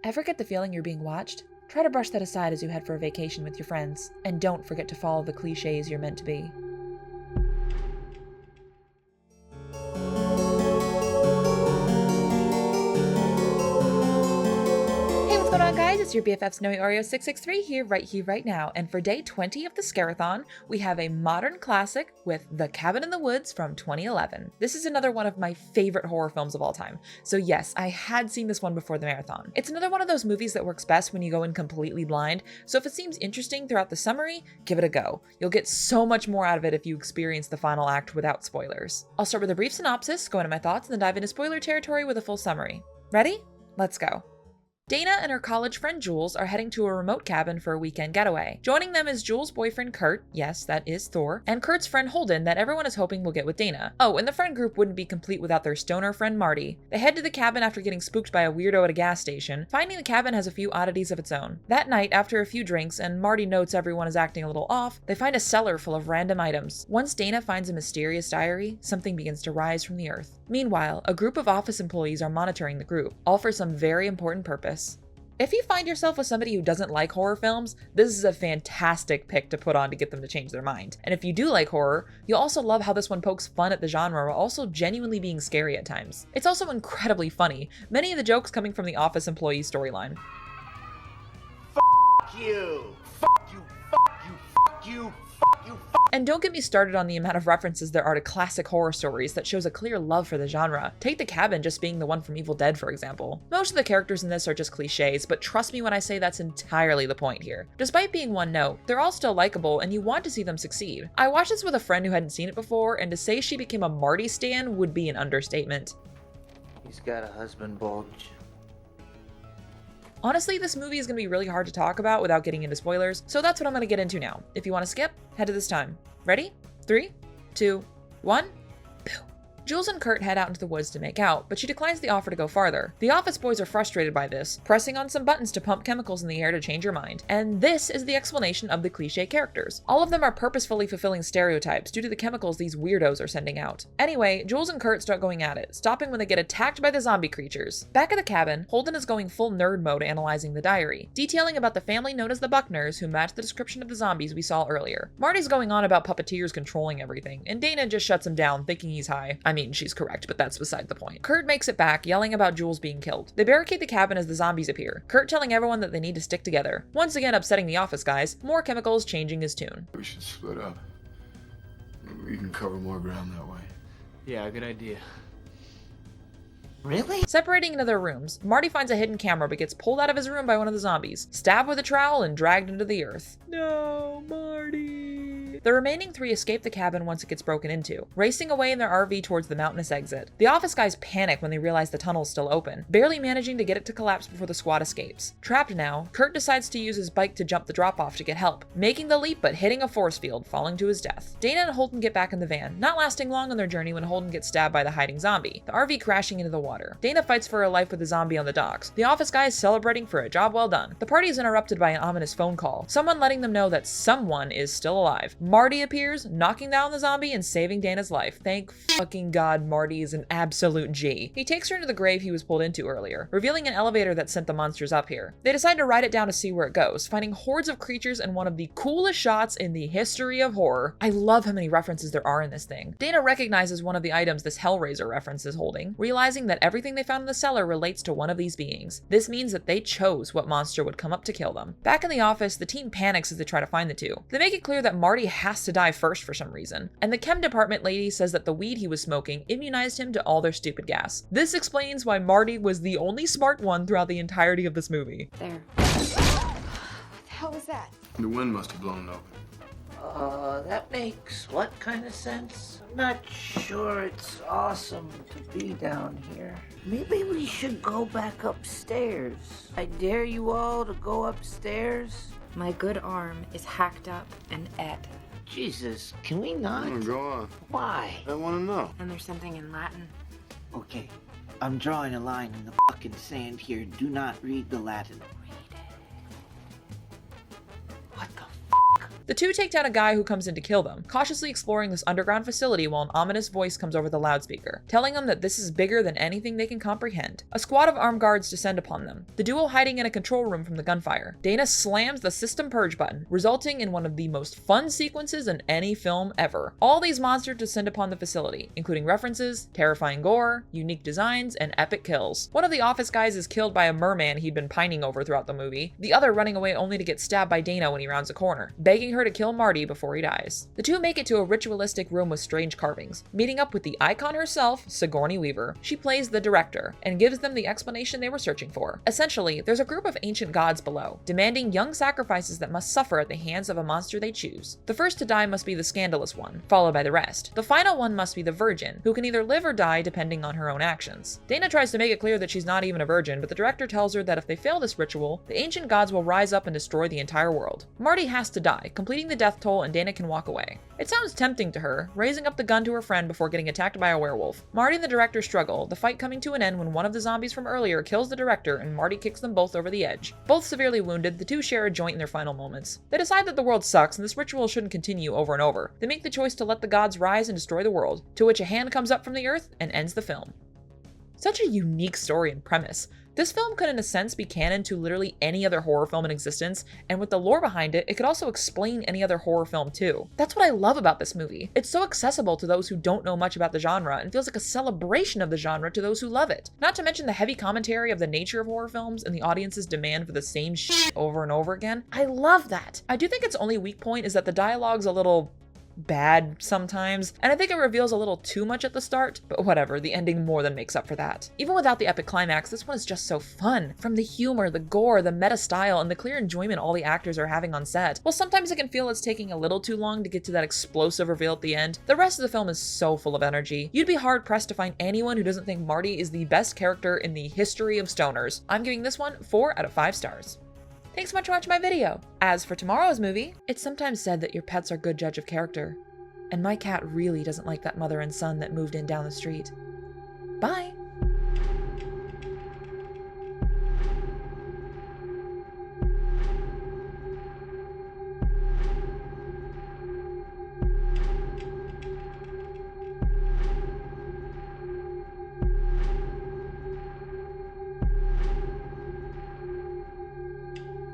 Ever get the feeling you're being watched? Try to brush that aside as you head for a vacation with your friends, and don't forget to follow the cliches you're meant to be. What's going on, guys? It's your BFF Snowy Oreo 663 here, right now. And for day 20 of the Scare-A-Thon, we have a modern classic with The Cabin in the Woods from 2011. This is another one of my favorite horror films of all time. So yes, I had seen this one before the marathon. It's another one of those movies that works best when you go in completely blind. So if it seems interesting throughout the summary, give it a go. You'll get so much more out of it if you experience the final act without spoilers. I'll start with a brief synopsis, go into my thoughts, and then dive into spoiler territory with a full summary. Ready? Let's go. Dana and her college friend Jules are heading to a remote cabin for a weekend getaway. Joining them is Jules' boyfriend Kurt, yes, that is Thor, and Kurt's friend Holden that everyone is hoping will get with Dana. Oh, and the friend group wouldn't be complete without their stoner friend Marty. They head to the cabin after getting spooked by a weirdo at a gas station. Finding the cabin has a few oddities of its own. That night, after a few drinks and Marty notes everyone is acting a little off, they find a cellar full of random items. Once Dana finds a mysterious diary, something begins to rise from the earth. Meanwhile, a group of office employees are monitoring the group, all for some very important purpose. If you find yourself with somebody who doesn't like horror films, this is a fantastic pick to put on to get them to change their mind. And if you do like horror, you'll also love how this one pokes fun at the genre while also genuinely being scary at times. It's also incredibly funny, many of the jokes coming from the office employee storyline. Fuck you! Fuck you! Fuck you! Fuck you! Fuck you! And don't get me started on the amount of references there are to classic horror stories that shows a clear love for the genre. Take The Cabin just being the one from Evil Dead, for example. Most of the characters in this are just cliches, but trust me when I say that's entirely the point here. Despite being one note, they're all still likable and you want to see them succeed. I watched this with a friend who hadn't seen it before, and to say she became a Marty stan would be an understatement. He's got a husband bulge. Honestly, this movie is going to be really hard to talk about without getting into spoilers, so that's what I'm going to get into now. If you want to skip, head to this time. Ready? 3, 2, 1. Jules and Kurt head out into the woods to make out, but she declines the offer to go farther. The office boys are frustrated by this, pressing on some buttons to pump chemicals in the air to change her mind. And this is the explanation of the cliche characters. All of them are purposefully fulfilling stereotypes due to the chemicals these weirdos are sending out. Anyway, Jules and Kurt start going at it, stopping when they get attacked by the zombie creatures. Back at the cabin, Holden is going full nerd mode analyzing the diary, detailing about the family known as the Buckners who match the description of the zombies we saw earlier. Marty's going on about puppeteers controlling everything, and Dana just shuts him down, thinking he's high. I mean, she's correct, but that's beside the point. Kurt makes it back, yelling about Jules being killed. They barricade the cabin as the zombies appear, Kurt telling everyone that they need to stick together. Once again upsetting the office guys, more chemicals changing his tune. We should split up. Maybe we can cover more ground that way. Yeah, good idea. Really? Separating into their rooms, Marty finds a hidden camera but gets pulled out of his room by one of the zombies, stabbed with a trowel and dragged into the earth. No, Marty. The remaining three escape the cabin once it gets broken into, racing away in their RV towards the mountainous exit. The office guys panic when they realize the tunnel's still open, barely managing to get it to collapse before the squad escapes. Trapped now, Kurt decides to use his bike to jump the drop-off to get help, making the leap but hitting a force field, falling to his death. Dana and Holden get back in the van, not lasting long on their journey when Holden gets stabbed by the hiding zombie, the RV crashing into the water. Dana fights for her life with the zombie on the docks, the office guys celebrating for a job well done. The party is interrupted by an ominous phone call, someone letting them know that someone is still alive. Marty appears, knocking down the zombie and saving Dana's life. Thank fucking God Marty is an absolute G. He takes her into the grave he was pulled into earlier, revealing an elevator that sent the monsters up here. They decide to ride it down to see where it goes, finding hordes of creatures and one of the coolest shots in the history of horror. I love how many references there are in this thing. Dana recognizes one of the items this Hellraiser reference is holding, realizing that everything they found in the cellar relates to one of these beings. This means that they chose what monster would come up to kill them. Back in the office, the team panics as they try to find the two. They make it clear that Marty has to die first for some reason, and the chem department lady says that the weed he was smoking immunized him to all their stupid gas. This explains why Marty was the only smart one throughout the entirety of this movie. There. What the hell was that? The wind must have blown open. That makes what kind of sense? I'm not sure it's awesome to be down here. Maybe we should go back upstairs. I dare you all to go upstairs. My good arm is hacked up and Ed. Jesus, can we not? Go on. Why? I want to know. And there's something in Latin. Okay, I'm drawing a line in the fucking sand here. Do not read the Latin. Read it. What the The two take down a guy who comes in to kill them, cautiously exploring this underground facility while an ominous voice comes over the loudspeaker, telling them that this is bigger than anything they can comprehend. A squad of armed guards descend upon them, the duo hiding in a control room from the gunfire. Dana slams the system purge button, resulting in one of the most fun sequences in any film ever. All these monsters descend upon the facility, including references, terrifying gore, unique designs, and epic kills. One of the office guys is killed by a merman he'd been pining over throughout the movie, the other running away only to get stabbed by Dana when he rounds a corner, begging her to kill Marty before he dies. The two make it to a ritualistic room with strange carvings, meeting up with the icon herself, Sigourney Weaver. She plays the director, and gives them the explanation they were searching for. Essentially, there's a group of ancient gods below, demanding young sacrifices that must suffer at the hands of a monster they choose. The first to die must be the scandalous one, followed by the rest. The final one must be the virgin, who can either live or die depending on her own actions. Dana tries to make it clear that she's not even a virgin, but the director tells her that if they fail this ritual, the ancient gods will rise up and destroy the entire world. Marty has to die, completing the death toll, and Dana can walk away. It sounds tempting to her, raising up the gun to her friend before getting attacked by a werewolf. Marty and the director struggle, the fight coming to an end when one of the zombies from earlier kills the director and Marty kicks them both over the edge. Both severely wounded, the two share a joint in their final moments. They decide that the world sucks and this ritual shouldn't continue over and over. They make the choice to let the gods rise and destroy the world, to which a hand comes up from the earth and ends the film. Such a unique story and premise. This film could in a sense be canon to literally any other horror film in existence, and with the lore behind it, it could also explain any other horror film too. That's what I love about this movie. It's so accessible to those who don't know much about the genre and feels like a celebration of the genre to those who love it. Not to mention the heavy commentary of the nature of horror films and the audience's demand for the same shit over and over again. I love that. I do think its only weak point is that the dialogue's a little bad sometimes, and I think it reveals a little too much at the start, but whatever, the ending more than makes up for that. Even without the epic climax, this one is just so fun. From the humor, the gore, the meta style, and the clear enjoyment all the actors are having on set. While sometimes it can feel it's taking a little too long to get to that explosive reveal at the end, the rest of the film is so full of energy. You'd be hard pressed to find anyone who doesn't think Marty is the best character in the history of stoners. I'm giving this one 4 out of 5 stars. Thanks so much for watching my video. As for tomorrow's movie, it's sometimes said that your pets are a good judge of character. And my cat really doesn't like that mother and son that moved in down the street. Bye!